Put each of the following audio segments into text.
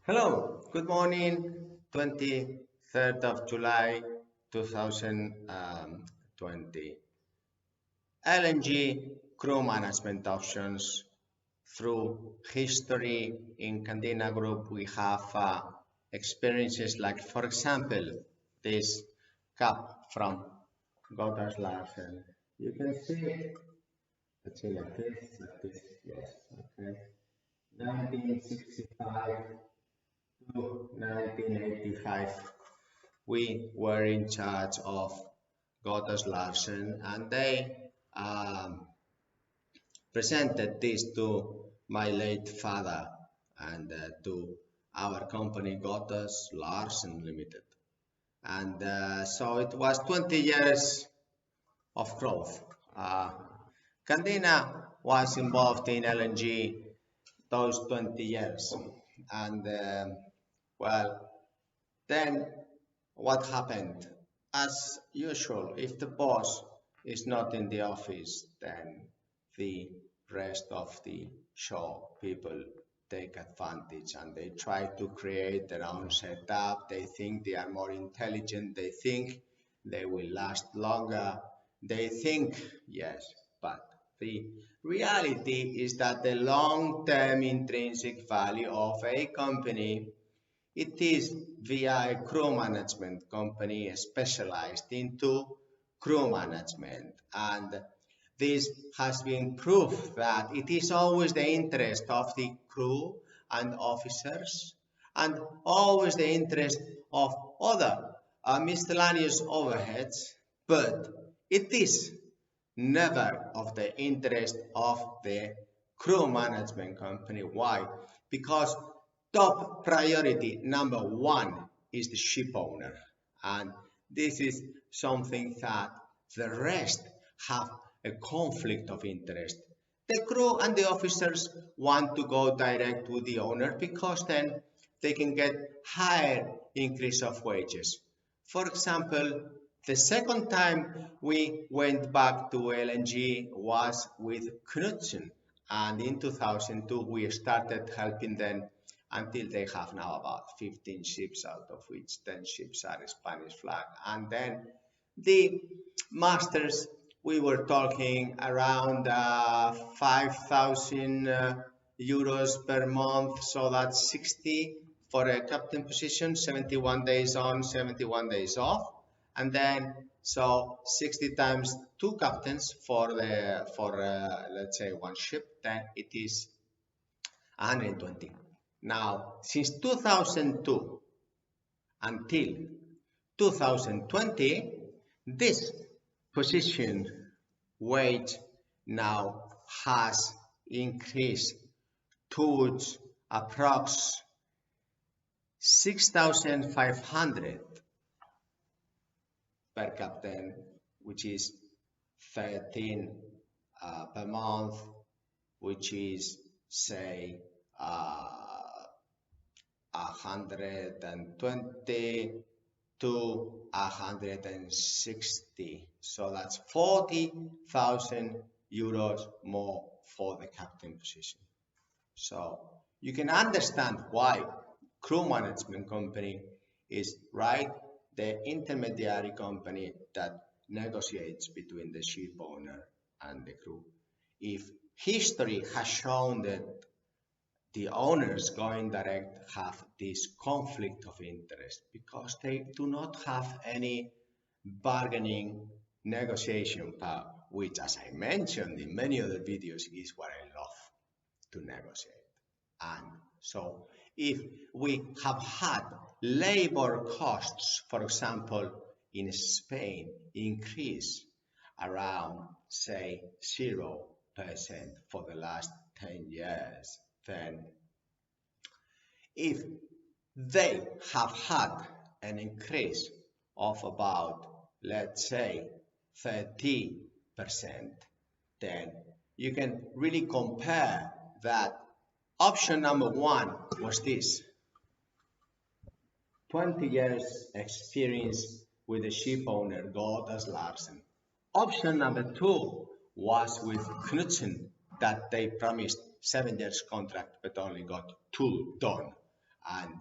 Hello, good morning, 23rd of July 2020. LNG crew management options through history in Candina Group. We have experiences like, for example, this cup from Goddard Larsen. You can see it. Let's see like this, yes, okay. 1965 to 1985, we were in charge of Gottes Larsen, and they presented this to my late father and to our company Gottes Larsen Limited. And so it was 20 years of growth. Candina was involved in LNG those 20 years. And well, then what happened? As usual, if the boss is not in the office, then the rest of the show people take advantage and they try to create their own setup. They think they are more intelligent. They think they will last longer. They think, yes, but the reality is that the long-term intrinsic value of a company, it is via a crew management company specialized into crew management, and this has been proof that it is always the interest of the crew and officers and always the interest of other miscellaneous overheads, but it is never of the interest of the crew management company. Why? Because top priority number one is the ship owner, and this is something that the rest have a conflict of interest. The crew and the officers want to go direct with the owner because then they can get higher increase of wages. For example, the second time we went back to LNG was with Knudsen, and in 2002 we started helping them until they have now about 15 ships, out of which 10 ships are Spanish flag. And then the masters, we were talking around 5,000 euros per month, so that's 60 for a captain position, 71 days on, 71 days off. And then so 60 times two captains for let's say one ship, then it is 120. Now, since 2002 until 2020, this position wage now has increased to approx 6,500 per captain, which is 13 per month, which is say 120 to 160. So that's 40,000 euros more for the captain position. So you can understand why crew management company is right the intermediary company that negotiates between the ship owner and the crew. If history has shown that the owners going direct have this conflict of interest because they do not have any bargaining negotiation power, which, as I mentioned in many other videos, is what I love to negotiate. And so if we have had labor costs, for example, in Spain, increase around, say, 0% for the last 10 years, then if they have had an increase of about, let's say, 30%, then you can really compare that. Option number one was this: 20 years experience with the ship owner, Gottes Larsen. Option number two was with Knudsen, that they promised 7 years contract but only got 2 done. And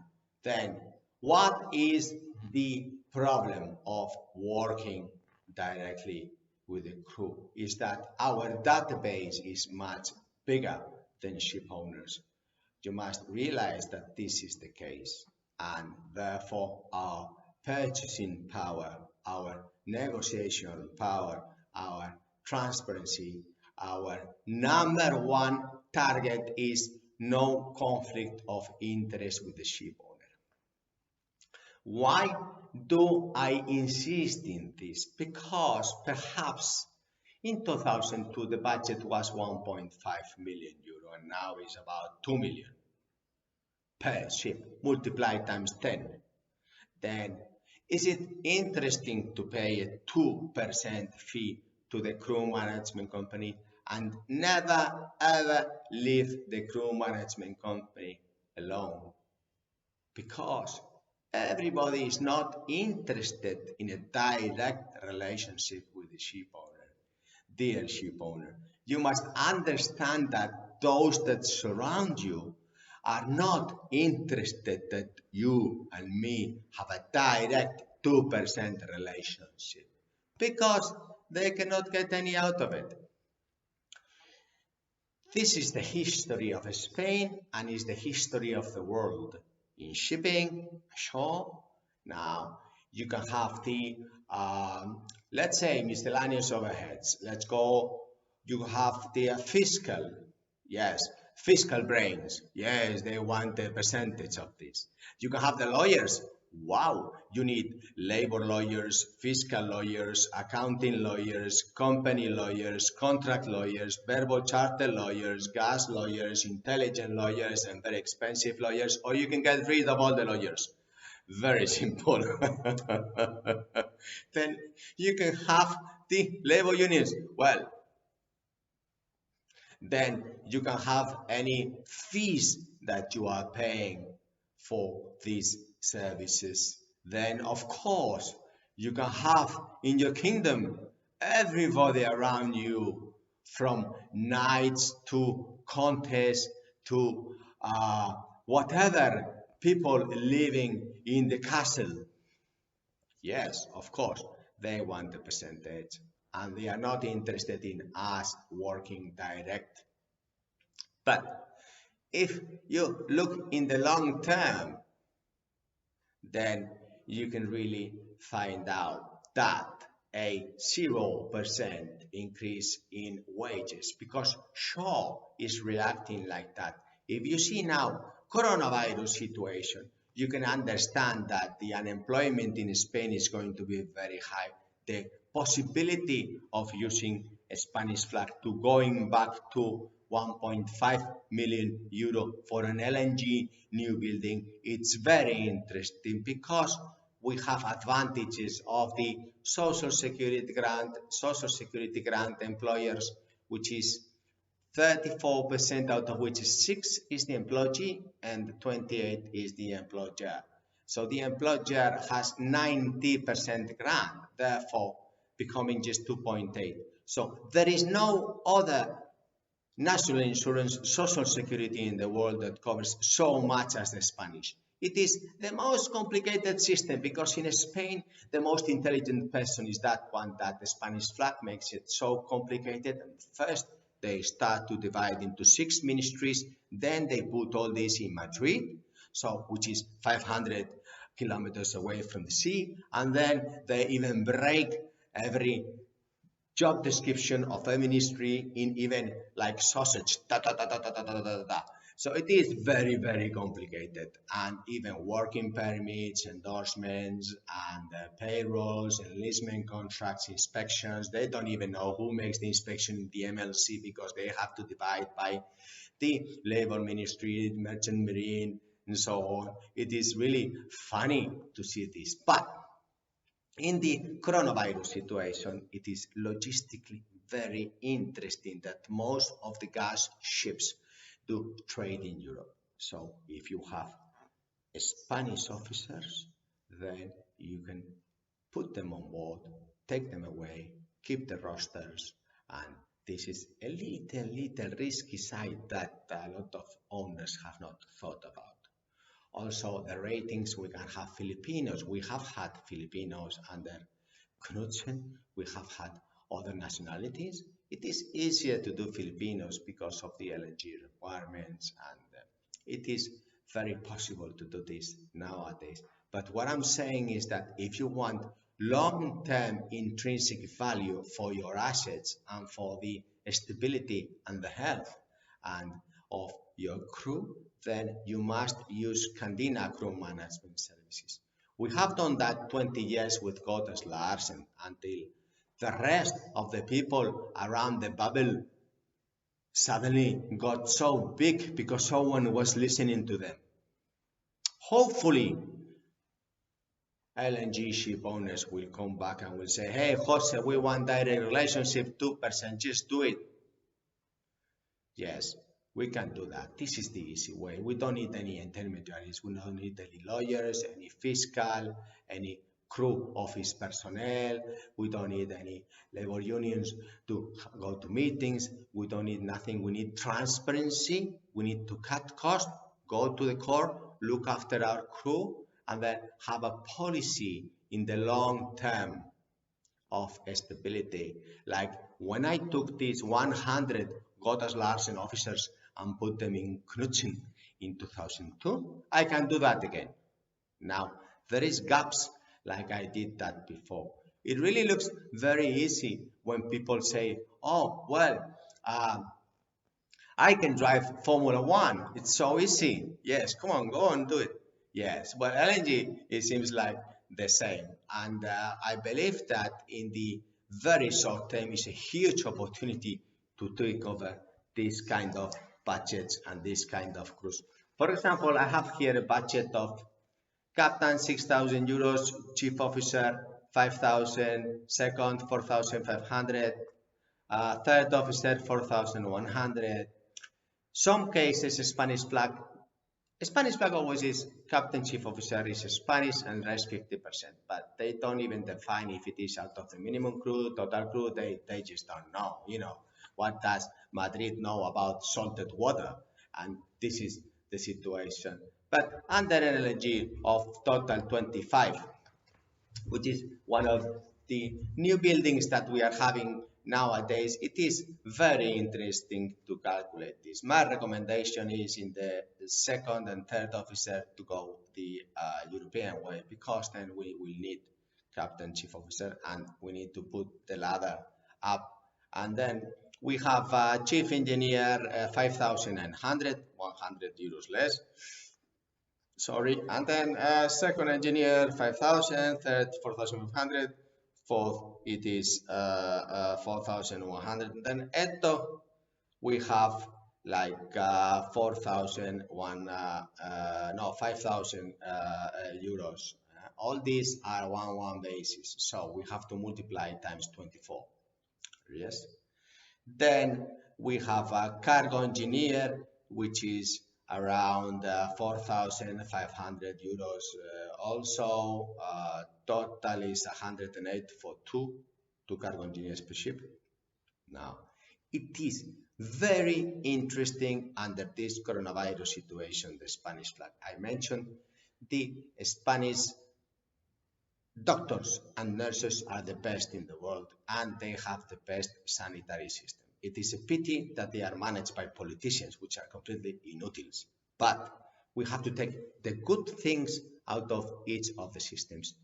then, what is the problem of working directly with the crew? Is that our database is much bigger than ship owners. You must realize that this is the case, and therefore our purchasing power, our negotiation power, our transparency, our number one target is no conflict of interest with the ship owner. Why do I insist in this? Because perhaps in 2002 the budget was 1.5 million euro and now it's about 2 million per ship, multiplied times 10. Then is it interesting to pay a 2% fee to the crew management company and never ever leave the crew management company alone? Because everybody is not interested in a direct relationship with the ship owner. Dear ship owner, you must understand that those that surround you are not interested that you and me have a direct 2% relationship because they cannot get any out of it. This is the history of Spain and is the history of the world. In shipping, sure, now you can have the, let's say, miscellaneous overheads. Let's go, you have the fiscal, yes, fiscal brains. Yes, they want a percentage of this. You can have the lawyers. Wow, you need labor lawyers, fiscal lawyers, accounting lawyers, company lawyers, contract lawyers, bareboat charter lawyers, gas lawyers, intelligent lawyers, and very expensive lawyers, or you can get rid of all the lawyers. Very simple. Then you can have the labor unions. Well, then you can have any fees that you are paying for these services. Then, of course, you can have in your kingdom everybody around you, from knights to countess to whatever people living in the castle. Yes, of course, they want the percentage and they are not interested in us working direct. But if you look in the long term, then you can really find out that a 0% increase in wages, because Shaw is reacting like that. If you see now coronavirus situation, you can understand that the unemployment in Spain is going to be very high. The possibility of using a Spanish flag to going back to 1.5 million euro for an LNG new building, it's very interesting because we have advantages of the social security grant employers, which is 34%, out of which 6 is the employee and 28 is the employer. So the employer has 90% grant, therefore becoming just 2.8. So there is no other national insurance, social security in the world that covers so much as the Spanish. It is the most complicated system because in Spain, the most intelligent person is that one that the Spanish flag makes it so complicated. First, they start to divide into 6 ministries, then they put all this in Madrid, so which is 500 kilometers away from the sea, and then they even break every job description of a ministry in even like sausage. Da, da, da, da, da, da, da, da, da. So it is very, very complicated, and even working permits, endorsements, and payrolls, enlistment contracts, inspections. They don't even know who makes the inspection in the MLC because they have to divide by the labor ministry, merchant marine, and so on. It is really funny to see this, but in the coronavirus situation, it is logistically very interesting that most of the gas ships do trade in Europe. So if you have Spanish officers, then you can put them on board, take them away, keep the rosters, and this is a little risky side that a lot of owners have not thought about. Also, the ratings, we can have Filipinos. We have had Filipinos under Knudsen. We have had other nationalities. It is easier to do Filipinos because of the LNG requirements, and it is very possible to do this nowadays. But what I'm saying is that if you want long-term intrinsic value for your assets and for the stability and the health and of your crew, then you must use Candina crew management services. We have done that 20 years with Gottes Larsen until the rest of the people around the bubble suddenly got so big because someone was listening to them. Hopefully, LNG ship owners will come back and will say, hey, Jose, we want direct relationship, 2%, just do it. Yes, we can do that. This is the easy way. We don't need any intermediaries. We don't need any lawyers, any fiscal, any crew office personnel. We don't need any labor unions to go to meetings. We don't need nothing. We need transparency. We need to cut costs, go to the core, look after our crew, and then have a policy in the long term of stability. Like when I took these 100 Gottes Larsen officers and put them in Knudsen in 2002, I can do that again. Now, there is gaps like I did that before. It really looks very easy when people say, oh, well, I can drive Formula One. It's so easy. Yes, come on, go and do it. Yes, but LNG, it seems like the same. And I believe that in the very short term is a huge opportunity to take over this kind of budgets and this kind of cruise. For example, I have here a budget of Captain 6,000 euros, Chief Officer 5,000, Second 4,500, Third Officer 4,100. Some cases Spanish flag always is Captain Chief Officer is Spanish and rest 50%, but they don't even define if it is out of the minimum crew, total crew, they just don't know, What does Madrid know about salted water? And this is the situation. But under an LNG of total 25, which is one of the new buildings that we are having nowadays, it is very interesting to calculate this. My recommendation is in the second and third officer to go the European way, because then we will need Captain Chief Officer and we need to put the ladder up. And then we have Chief Engineer 5,100, 100 euros less. Sorry, and then second engineer 5,000, third 4,500, fourth it is 4,100. And then Eto we have like 5,000 euros. All these are 1-1 basis, so we have to multiply times 24. Yes. Then we have a cargo engineer, which is around 4,500 euros. Also, total is 108 for two cargo engineers per ship. Now, it is very interesting under this coronavirus situation, the Spanish flag. I mentioned the Spanish doctors and nurses are the best in the world, and they have the best sanitary system. It is a pity that they are managed by politicians, which are completely inutiles. But we have to take the good things out of each of the systems.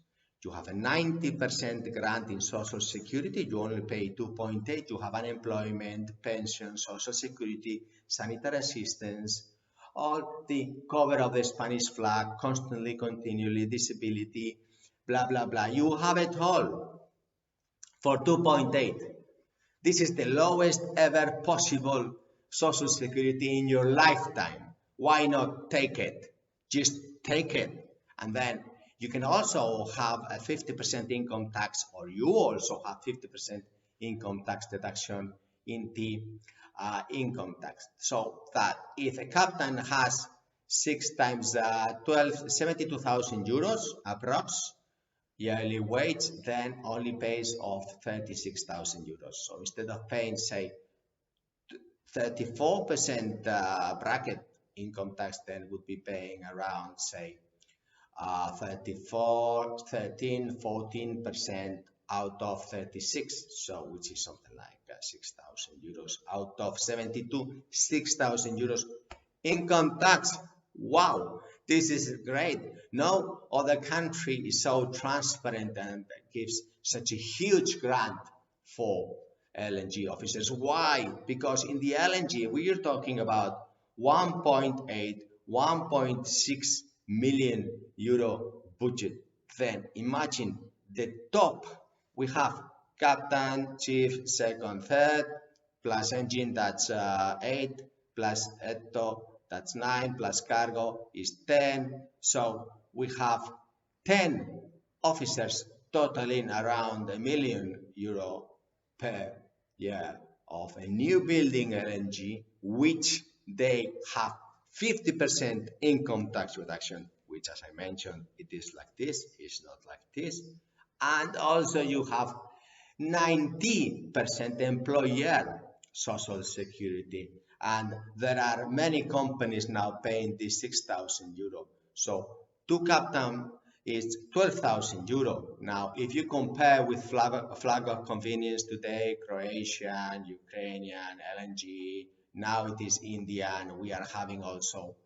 You have a 90% grant in Social Security, you only pay 2.8, you have unemployment, pension, Social Security, sanitary assistance, all the cover of the Spanish flag, constantly, continually, disability, blah, blah, blah. You have it all for 2.8. This is the lowest ever possible Social Security in your lifetime. Why not take it? Just take it. And then you can also have a 50% income tax, or you also have 50% income tax deduction in the income tax. So that if a captain has 6 times 12, 72,000 euros approx yearly wage, then only pays of 36,000 euros. So instead of paying, say, 34% bracket income tax, then would be paying around, say, 34, 13, 14% out of 36, so which is something like 6,000 euros out of 72, 6,000 euros income tax. Wow, this is great. No other country is so transparent and gives such a huge grant for LNG officers. Why? Because in the LNG, we are talking about 1.8, 1.6 million euro budget. Then imagine the top. We have captain, chief, second, third, plus engine, that's 8, plus Eto, that's 9, plus cargo is 10. So we have 10 officers totaling around €1 million per year of a new building LNG, which they have 50% income tax reduction, which, as I mentioned, it is like this, it's not like this. And also you have 90% employer social security, and there are many companies now paying this 6,000 euro. So two captain is 12,000 euro. Now, if you compare with flag of convenience today, Croatian, Ukrainian, LNG, now it is Indian, we are having also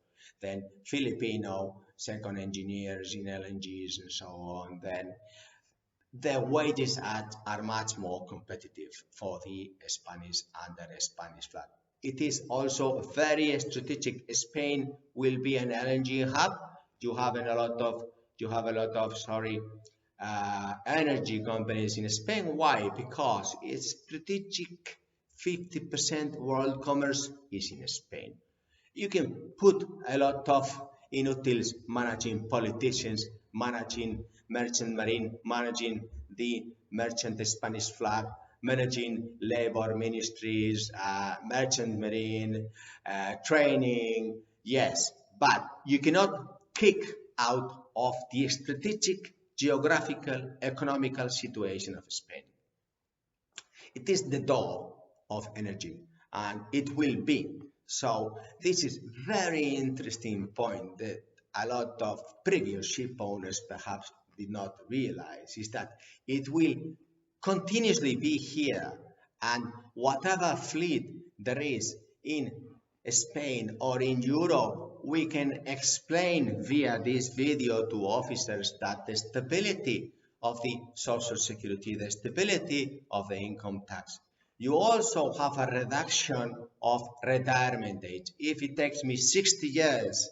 then Filipino second engineers in LNGs and so on, then the wages are much more competitive for the Spanish under Spanish flag. It is also very strategic. Spain will be an LNG hub. You have a lot of energy companies in Spain. Why? Because it's strategic. 50% world commerce is in Spain. You can put a lot of inutiles managing politicians, managing merchant marine, managing the merchant Spanish flag, managing labor ministries, merchant marine, training, yes, but you cannot kick out of the strategic, geographical, economical situation of Spain. It is the door of energy, and it will be. So this is very interesting point that a lot of previous ship owners perhaps did not realize, is that it will continuously be here, and whatever fleet there is in Spain or in Europe, we can explain via this video to officers that the stability of the social security, the stability of the income tax. You also have a reduction of retirement age. If it takes me 60 years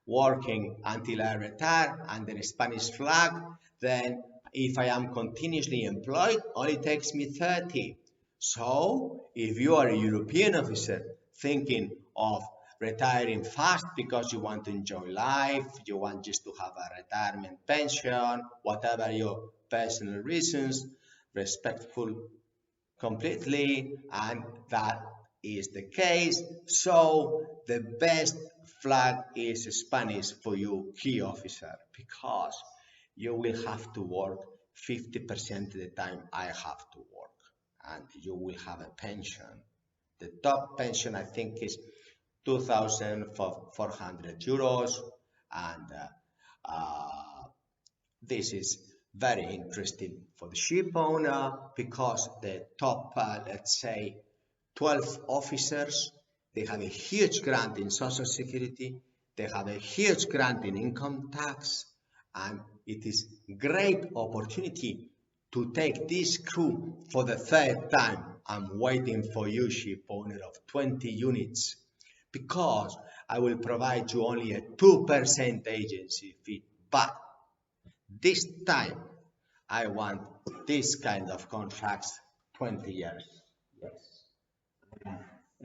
working until I retire under the Spanish flag, then if I am continuously employed, only takes me 30. So if you are a European officer thinking of retiring fast because you want to enjoy life, you want just to have a retirement pension, whatever your personal reasons, respectful completely, and that is the case. So the best flag is Spanish for you, key officer, because you will have to work 50% of the time I have to work, and you will have a pension. The top pension, I think, is 2,400 euros, and this is very interesting for the ship owner, because the top, let's say, 12 officers, they have a huge grant in social security, they have a huge grant in income tax, and it is great opportunity to take this crew for the third time. I'm waiting for you, ship owner of 20 units, because I will provide you only a 2% agency fee, but this time I want this kind of contracts 20 years. Yes.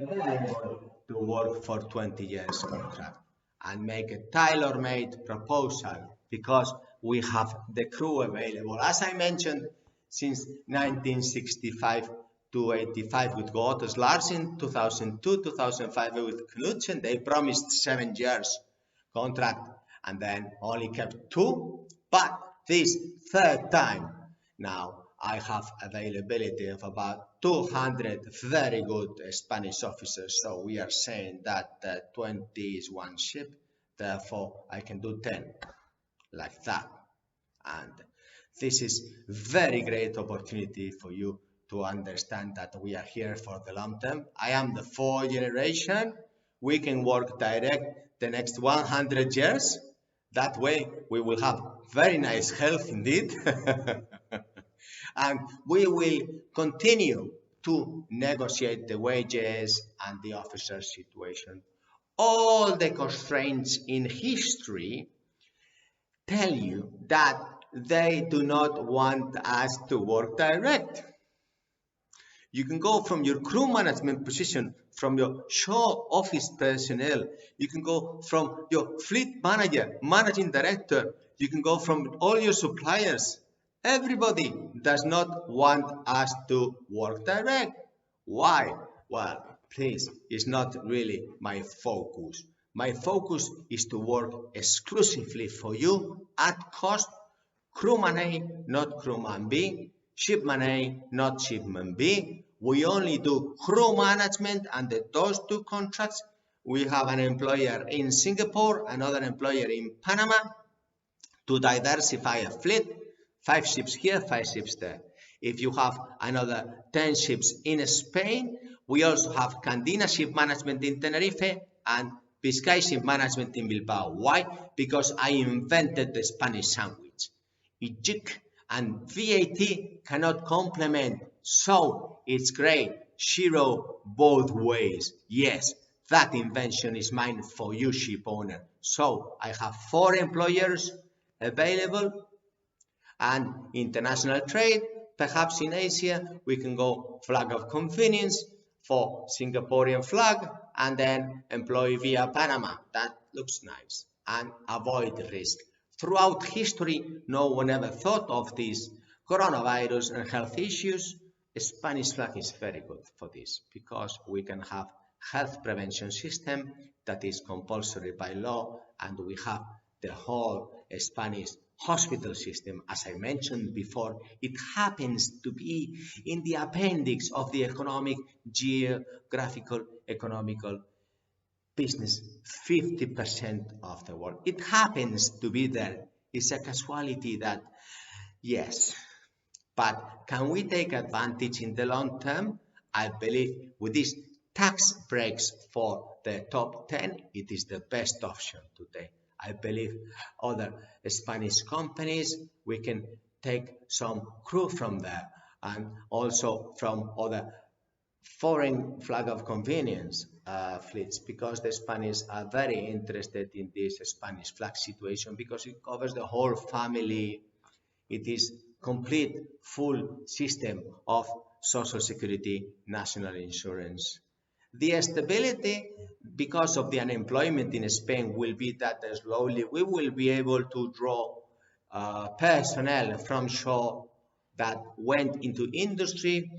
Available to work for 20 years contract and make a tailor-made proposal, because we have the crew available. As I mentioned, since 1965 to 85 with Gottes Larsen, 2002, 2005 with Knudsen, they promised 7 years contract and then only kept 2. But this third time, now I have availability of about 200 very good Spanish officers. So we are saying that 20 is one ship, therefore I can do 10 like that. And this is very great opportunity for you to understand that we are here for the long term. I am the fourth generation. We can work direct the next 100 years. That way we will have very nice health indeed. And we will continue to negotiate the wages and the officer situation. All the constraints in history tell you that they do not want us to work direct. You can go from your crew management position, from your shore office personnel. You can go from your fleet manager, managing director. You can go from all your suppliers. Everybody does not want us to work direct. Why? Well, please, it's not really my focus. My focus is to work exclusively for you at cost. Crewman A, not crewman B. Shipman A, not shipman B. We only do crew management under those two contracts. We have an employer in Singapore, another employer in Panama to diversify a fleet. 5 ships here, 5 ships there. If you have another 10 ships in Spain, we also have Candina ship management in Tenerife and Biscay ship management in Bilbao. Why? Because I invented the Spanish sandwich. IJIC and VAT cannot complement, so it's great. Zero both ways. Yes, that invention is mine for you, ship owner. So I have 4 employers available, and international trade, perhaps in Asia, we can go flag of convenience for Singaporean flag and then employ via Panama. That looks nice and avoid risk. Throughout history, no one ever thought of this coronavirus and health issues. Spanish flag is very good for this because we can have health prevention system that is compulsory by law, and we have the whole Spanish hospital system. As I mentioned before, it happens to be in the appendix of the geographical, economical business 50% of the world. It happens to be there. It's a casualty that, yes, but can we take advantage in the long term? I believe with these tax breaks for the top 10, it is the best option today. I believe other Spanish companies, we can take some crew from there and also from other foreign flag of convenience fleets, because the Spanish are very interested in this Spanish flag situation because it covers the whole family. It is complete full system of social security, national insurance. The stability because of the unemployment in Spain will be that slowly we will be able to draw personnel from shore that went into industry.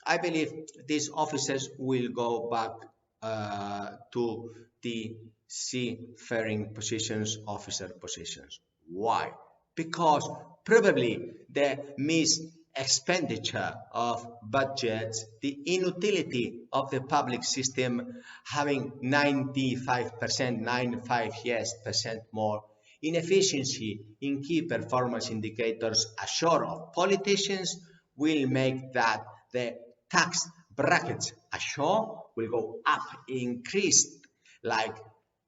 I believe these officers will go back to the seafaring positions, officer positions. Why? Because probably the expenditure of budgets, the inutility of the public system having 95% more inefficiency in key performance indicators ashore of politicians will make that the tax brackets ashore will go up, increased, like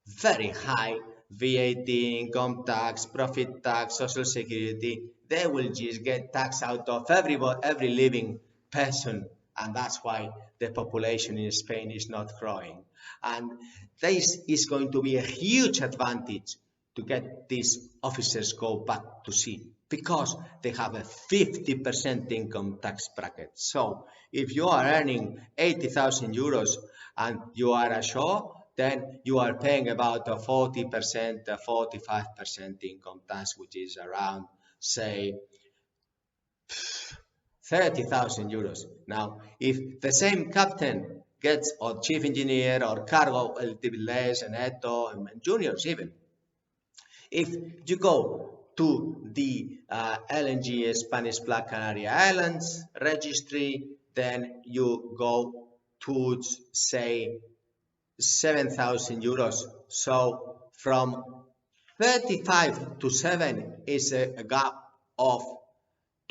very high VAT, income tax, profit tax, social security. They will just get tax out of every living person, and that's why the population in Spain is not growing. And this is going to be a huge advantage to get these officers go back to sea because they have a 50% income tax bracket. So if you are earning 80,000 euros and you are ashore, then you are paying about a 40%, 45% income tax, which is around, say, 30,000 euros. Now, if the same captain gets, or chief engineer, or cargo, a little bit less, and Eto, and juniors even, if you go to the LNG Spanish Black Canary Islands registry, then you go to say 7,000 euros. So from 35 to 7 is a gap of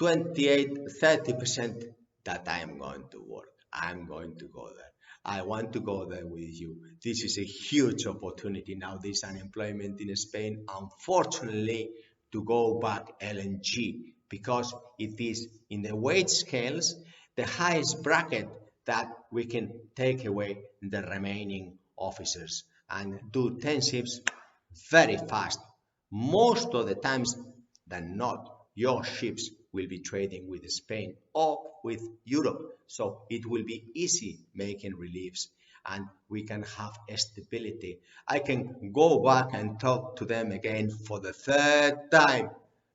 28-30% that I am going to work. I'm going to go there. I want to go there with you. This is a huge opportunity now. This unemployment in Spain, unfortunately, to go back LNG because it is in the wage scales the highest bracket that we can take away the remaining officers and do 10 shifts very fast. Most of the times than not, your ships will be trading with Spain or with Europe. So it will be easy making reliefs and we can have stability. I can go back and talk to them again for the third time.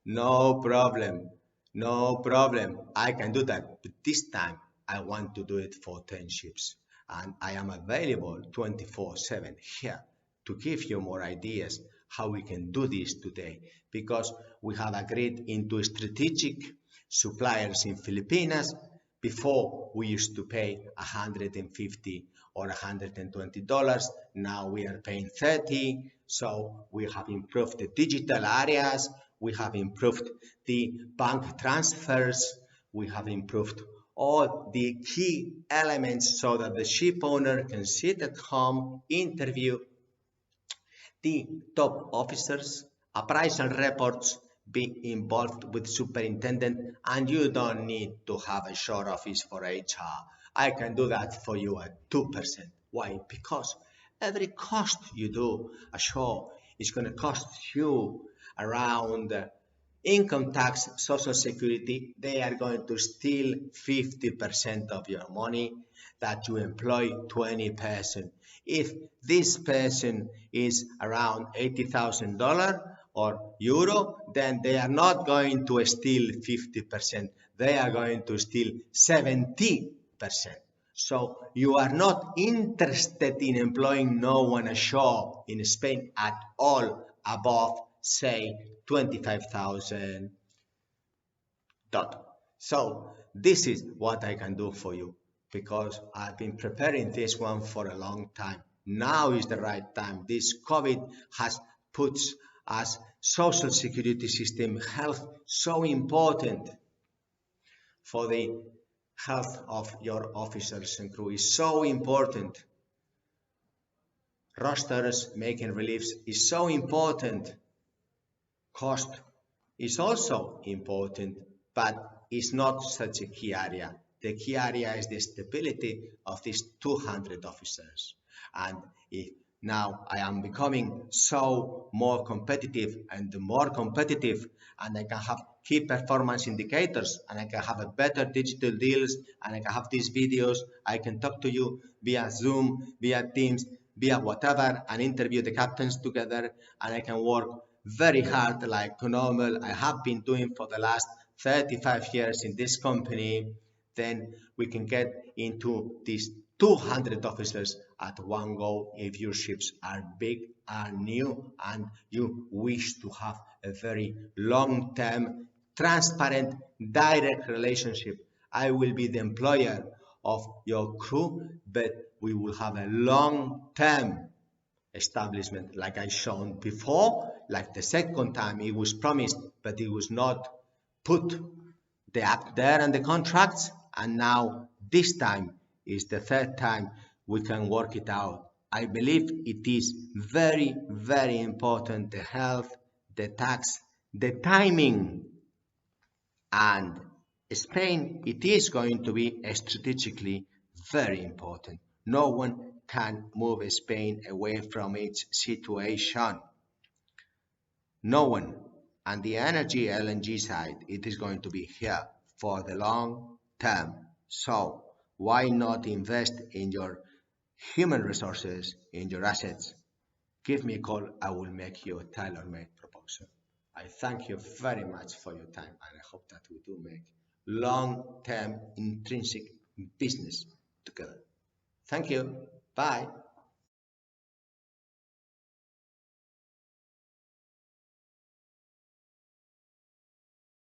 No problem. No problem. I can do that. But this time I want to do it for 10 ships. And I am available 24/7 here to give you more ideas how we can do this today because we have agreed into strategic suppliers in Filipinas. Before we used to pay $150 or $120. Now we are paying 30. So we have improved the digital areas. We have improved the bank transfers. We have improved all the key elements so that the ship owner can sit at home, interview the top officers, appraisal reports, be involved with superintendent, and you don't need to have a shore office for HR. I can do that for you at 2%. Why? Because every cost you do ashore is going to cost you around income tax, social security. They are going to steal 50% of your money that you employ 20 person. If this person is around $80,000 or euro, then they are not going to steal 50%. They are going to steal 70%. So you are not interested in employing no one ashore in Spain at all above, say, 25,000. So this is what I can do for you because I've been preparing this one for a long time. Now is the right time. This COVID has put us social security system health so important for the health of your officers and crew is so important. Rosters making reliefs is so important. Cost is also important, but it's not such a key area. The key area is the stability of these 200 officers. And if now I am becoming so more competitive and more competitive, and I can have key performance indicators, and I can have a better digital deals, and I can have these videos, I can talk to you via Zoom, via Teams, via whatever, and interview the captains together, and I can work very hard like normal I have been doing for the last 35 years in this company, then we can get into these 200 officers at one go if your ships are big, are new, and you wish to have a very long-term, transparent, direct relationship. I will be the employer of your crew, but we will have a long-term establishment like I shown before. Like the second time it was promised, but it was not put up there in the contracts, and now this time is the third time we can work it out. I believe it is very, very important, the health, the tax, the timing, and Spain, it is going to be strategically very important. No one can move Spain away from its situation. No one. And the energy LNG side, it is going to be here for the long term. So why not invest in your human resources, in your assets? Give me a call. I will make you a tailor-made proposal. I thank you very much for your time, and I hope that we do make long-term intrinsic business together. Thank you. Bye.